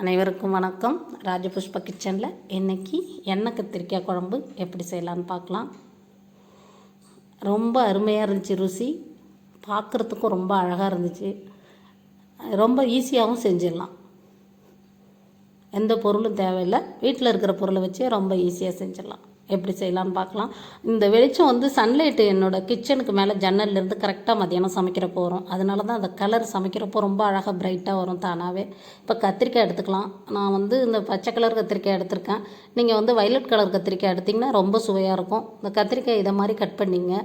அனைவருக்கும் வணக்கம். ராஜபுஷ்ப கிச்சனில் இன்றைக்கி எண்ணெய் கத்திரிக்காய் குழம்பு எப்படி செய்யலான்னு பார்க்கலாம். ரொம்ப அருமையாக இருந்துச்சு. ருசி பார்க்குறதுக்கும் ரொம்ப அழகாக இருந்துச்சு. ரொம்ப ஈஸியாகவும் செஞ்சிடலாம். எந்த பொருளும் தேவையில்லை, வீட்டில் இருக்கிற பொருளை வச்சு ரொம்ப ஈஸியாக செஞ்சிடலாம். எப்படி செய்யலான்னு பார்க்கலாம். இந்த வெளிச்சம் சன்லைட்டு என்னோடய கிச்சனுக்கு மேலே ஜன்னல்லேருந்து கரெக்டாக மதியானம் சமைக்கிறப்போ வரும். அதனால தான் அந்த கலர் சமைக்கிறப்போ ரொம்ப அழகாக பிரைட்டாக வரும் தானாகவே. இப்போ கத்திரிக்காய் எடுத்துக்கலாம். நான் இந்த பச்சை கலர் கத்திரிக்காய் எடுத்திருக்கேன். நீங்கள் வயலட் கலர் கத்திரிக்காய் எடுத்திங்கன்னா ரொம்ப சுவையாக இருக்கும். இந்த கத்திரிக்காய் இதை மாதிரி கட் பண்ணிங்க.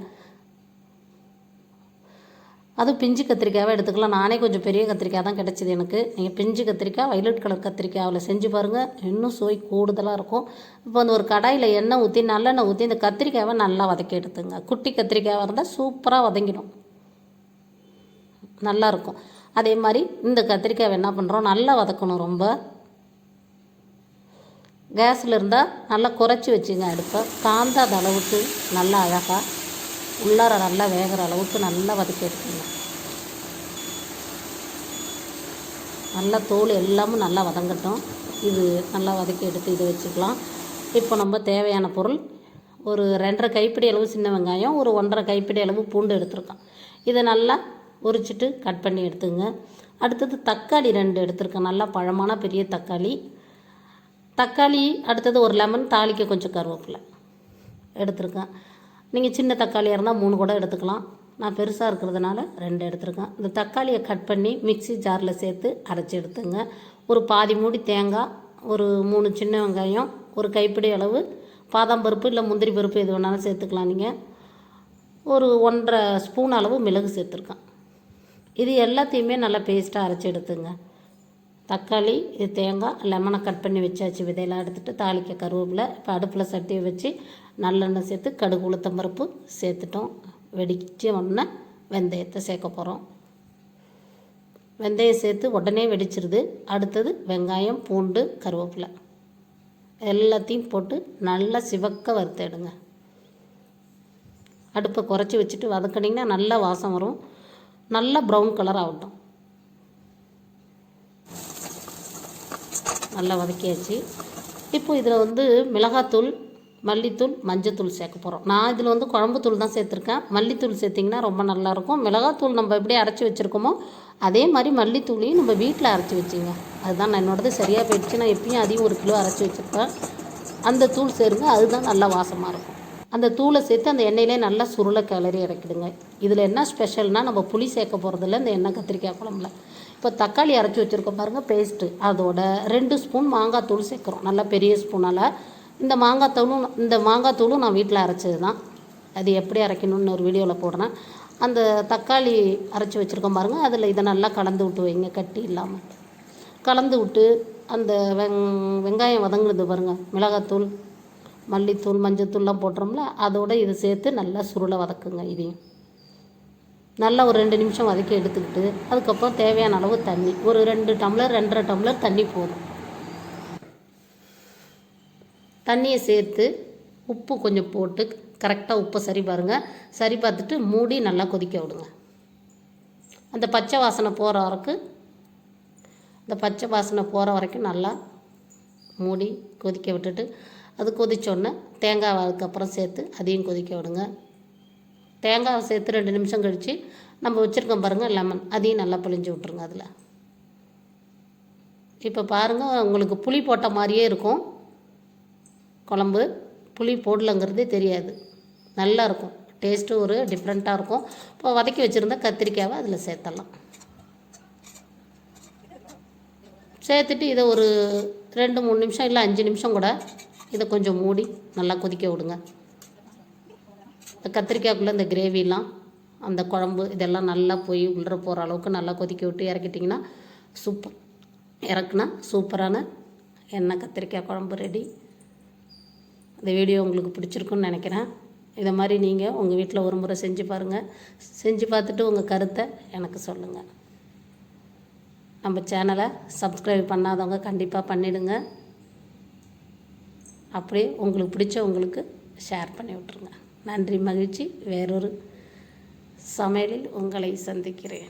அதுவும் பிஞ்சு கத்திரிக்காயாக எடுத்துக்கலாம். நானே கொஞ்சம் பெரிய கத்திரிக்காய் தான் கிடச்சிது எனக்கு. நீங்கள் பிஞ்சு கத்திரிக்காய் வயலட் கலர் கத்திரிக்காய் அதில் செஞ்சு பாருங்கள், இன்னும் சுவை கூடுதலாக இருக்கும். இப்போ ஒரு கடாயில் எண்ணெய் ஊற்றி நல்லெண்ணெய் ஊற்றி இந்த கத்திரிக்காயை நல்லா வதக்கி எடுத்துங்க. குட்டி கத்திரிக்காயாக இருந்தால் சூப்பராக வதங்கிடும், நல்லாயிருக்கும். அதே மாதிரி இந்த கத்திரிக்காயை என்ன பண்ணுறோம், நல்லா வதக்கணும். ரொம்ப கேஸில் இருந்தால் நல்லா குறைச்சி வச்சுங்க அடுப்பை. காந்தாத அளவுக்கு நல்லா அழகாக உள்ளார நல்லா வேகிற அளவுக்கு நல்லா வதக்கி எடுத்துங்க. நல்லா தோல் எல்லாமும் நல்லா வதங்கட்டும். இது நல்லா வதக்கி எடுத்து இதை வச்சுக்கலாம். இப்போ நம்ம தேவையான பொருள் ஒரு 2.5 கைப்பிடி அளவு சின்ன வெங்காயம், ஒரு 1.5 கைப்பிடி அளவு பூண்டு எடுத்துருக்கோம். இதை நல்லா உரிச்சிட்டு கட் பண்ணி எடுத்துங்க. அடுத்தது தக்காளி 2 எடுத்துருக்கேன், நல்லா பழமான பெரிய தக்காளி. அடுத்தது ஒரு லெமன், தாளிக்க கொஞ்சம் கருவேப்பிலை எடுத்துருக்கேன். நீங்கள் சின்ன தக்காளியாக இருந்தால் 3 கூட எடுத்துக்கலாம். நான் பெருசாக இருக்கிறதுனால 2 எடுத்துருக்கேன். இந்த தக்காளியை கட் பண்ணி மிக்ஸி ஜாரில் சேர்த்து அரைச்சி எடுத்துங்க. ஒரு பாதி மூடி தேங்காய், ஒரு 3 சின்ன வெங்காயம், ஒரு கைப்பிடி அளவு பாதாம் பருப்பு இல்லை முந்திரி பருப்பு எது வேணாலும் சேர்த்துக்கலாம். நீங்கள் ஒரு 1.5 ஸ்பூன் அளவு மிளகு சேர்த்துருக்கேன். இது எல்லாத்தையுமே நல்லா பேஸ்ட்டாக அரைச்சி எடுத்துங்க. தக்காளி, இது தேங்காய், லெமனை கட் பண்ணி வச்சாச்சு. விதையெல்லாம் எடுத்துகிட்டு தாளிக்க கருவேப்பிலை. இப்போ அடுப்பில் சட்டியை வச்சு நல்லெண்ணெய் சேர்த்து கடுகு உளுத்தம் பருப்பு சேர்த்துட்டோம். வெடிச்ச உடனே வெந்தயத்தை சேர்க்க போகிறோம். வெந்தயம் சேர்த்து உடனே வெடிச்சிருது. அடுத்தது வெங்காயம், பூண்டு, கருவேப்பிலை எல்லாத்தையும் போட்டு நல்லா சிவக்க வறுத்தெடுங்க. அடுப்பை குறைச்சி வச்சுட்டு வதக்கினீங்கன்னா நல்லா வாசம் வரும். நல்லா ப்ரௌன் கலர் ஆகட்டும். நல்லா வதக்கியாச்சு. இப்போ இதில் மிளகாத்தூள், மல்லித்தூள், மஞ்சத்தூள் சேர்க்க போகிறோம். நான் இதில் குழம்புத்தூள் தான் சேர்த்துருக்கேன். மல்லித்தூள் சேர்த்திங்கன்னா ரொம்ப நல்லாயிருக்கும். மிளகாத்தூள் நம்ம எப்படி அரைச்சி வச்சுருக்கோமோ அதே மாதிரி மல்லித்தூளையும் நம்ம வீட்டில் அரைச்சி வச்சுங்க. அதுதான் என்னோடது சரியாக போயிடுச்சு. நான் எப்பயும் அதையும் 1 கிலோ அரைச்சி வச்சுருப்பேன். அந்த தூள் சேருங்க, அதுதான் நல்லா வாசமாக இருக்கும். அந்த தூளை சேர்த்து அந்த எண்ணெயிலே நல்லா சுருளை கிளறி இறக்கிடுங்க. இதில் என்ன ஸ்பெஷல்னால் நம்ம புளி சேர்க்க போகிறதில்ல இந்த எண்ணெய் கத்திரிக்காய் குழம்புல. இப்போ தக்காளி அரைச்சி வச்சுருக்கோம் பாருங்கள், பேஸ்ட்டு. அதோட 2 ஸ்பூன் மாங்காய் தூள் சேர்க்குறோம், நல்லா பெரிய ஸ்பூனால். இந்த மாங்காய் தூளும் நான் வீட்டில் அரைச்சது தான். அது எப்படி அரைக்கணும்னு ஒரு வீடியோவில் போடுறேன். அந்த தக்காளி அரைச்சி வச்சுருக்கோம் பாருங்கள், அதில் இதை நல்லா கலந்து விட்டு வைங்க, கட்டி இல்லாமல் கலந்து விட்டு அந்த வெங்காயம் வதங்குறது பாருங்கள், மிளகாத்தூள், மல்லித்தூள், மஞ்சத்தூள்லாம் போட்டுறோம்ல, அதோட இது சேர்த்து நல்லா சுருளை வதக்குங்க. இதையும் நல்லா ஒரு 2 நிமிஷம் வதக்கி எடுத்துக்கிட்டு அதுக்கப்புறம் தேவையான அளவு தண்ணி, ஒரு 2 டம்ளர் 2.5 டம்ளர் தண்ணி போதும். தண்ணியை சேர்த்து உப்பு கொஞ்சம் போட்டு கரெக்டாக உப்பை சரி பாருங்கள். சரி பார்த்துட்டு மூடி நல்லா கொதிக்க விடுங்க. அந்த பச்சை வாசனை போகிற வரைக்கும் நல்லா மூடி கொதிக்க விட்டுட்டு அது கொதித்தோடனே தேங்காய் அதுக்கப்புறம் சேர்த்து அதையும் கொதிக்க விடுங்க. தேங்காய் சேர்த்து 2 நிமிஷம் கழித்து நம்ம வச்சுருக்கோம் பாருங்கள் லெமன், அதையும் நல்லா பிழிஞ்சு விட்ருங்க அதில். இப்போ பாருங்கள், உங்களுக்கு புளி போட்ட மாதிரியே இருக்கும் குழம்பு. புளி போடலங்கிறதே தெரியாது, நல்லாயிருக்கும். டேஸ்ட்டு ஒரு டிஃப்ரெண்ட்டாக இருக்கும். இப்போ வதக்கி வச்சுருந்த கத்திரிக்காவை அதில் சேர்த்துடலாம். சேர்த்துட்டு இதை ஒரு 2-3 நிமிஷம் இல்லை 5 நிமிஷம் கூட இதை கொஞ்சம் மூடி நல்லா கொதிக்க விடுங்க. இந்த கத்திரிக்காய்க்குள்ளே இந்த கிரேவிலாம், அந்த குழம்பு இதெல்லாம் நல்லா போய் உள்ளே போகிற அளவுக்கு நல்லா கொதிக்க விட்டு இறக்கிட்டிங்கன்னா சூப்பரான எண்ணெய் கத்திரிக்காய் குழம்பு ரெடி. இந்த வீடியோ உங்களுக்கு பிடிச்சிருக்குன்னு நினைக்கிறேன். இதை மாதிரி நீங்கள் உங்கள் வீட்டில் ஒரு முறை செஞ்சு பாருங்கள். செஞ்சு பார்த்துட்டு உங்கள் கருத்தை எனக்கு சொல்லுங்கள். நம்ம சேனலை சப்ஸ்கிரைப் பண்ணாதவங்க கண்டிப்பாக பண்ணிவிடுங்க. அப்படியே உங்களுக்கு பிடிச்சவங்களுக்கு ஷேர் பண்ணி விட்ருங்க. நன்றி, மகிழ்ச்சி. வேறொரு சமையலில் உங்களை சந்திக்கிறேன்.